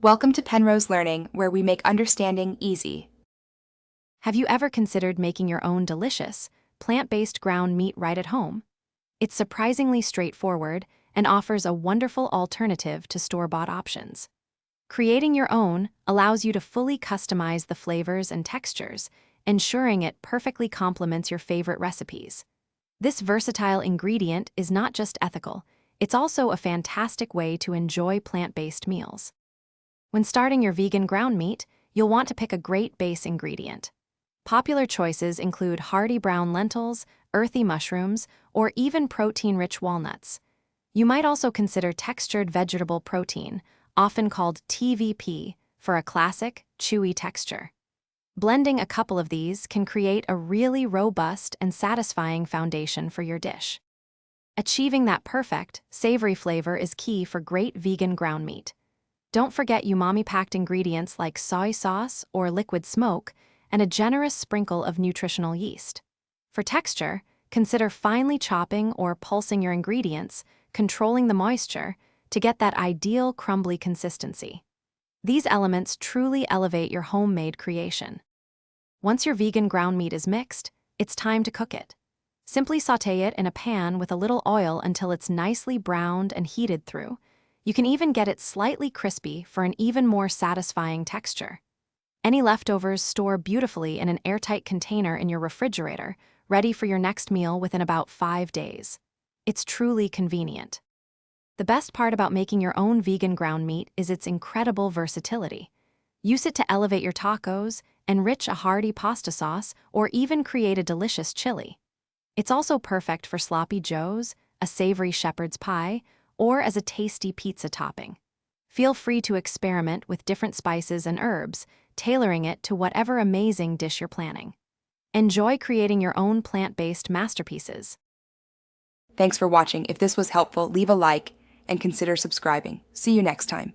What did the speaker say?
Welcome to Penrose Learning, where we make understanding easy. Have you ever considered making your own delicious, plant-based ground meat right at home? It's surprisingly straightforward and offers a wonderful alternative to store-bought options. Creating your own allows you to fully customize the flavors and textures, ensuring it perfectly complements your favorite recipes. This versatile ingredient is not just ethical, it's also a fantastic way to enjoy plant-based meals. When starting your vegan ground meat, you'll want to pick a great base ingredient. Popular choices include hearty brown lentils, earthy mushrooms, or even protein-rich walnuts. You might also consider textured vegetable protein, often called TVP, for a classic, chewy texture. Blending a couple of these can create a really robust and satisfying foundation for your dish. Achieving that perfect, savory flavor is key for great vegan ground meat. Don't forget umami-packed ingredients like soy sauce or liquid smoke and a generous sprinkle of nutritional yeast. For texture, consider finely chopping or pulsing your ingredients, controlling the moisture, to get that ideal crumbly consistency. These elements truly elevate your homemade creation. Once your vegan ground meat is mixed, it's time to cook it. Simply sauté it in a pan with a little oil until it's nicely browned and heated through. You can even get it slightly crispy for an even more satisfying texture. Any leftovers store beautifully in an airtight container in your refrigerator, ready for your next meal within about 5 days. It's truly convenient. The best part about making your own vegan ground meat is its incredible versatility. Use it to elevate your tacos, enrich a hearty pasta sauce, or even create a delicious chili. It's also perfect for sloppy joes, a savory shepherd's pie, or as a tasty pizza topping. Feel free to experiment with different spices and herbs, tailoring it to whatever amazing dish you're planning. Enjoy creating your own plant-based masterpieces. Thanks for watching. If this was helpful, leave a like and consider subscribing. See you next time.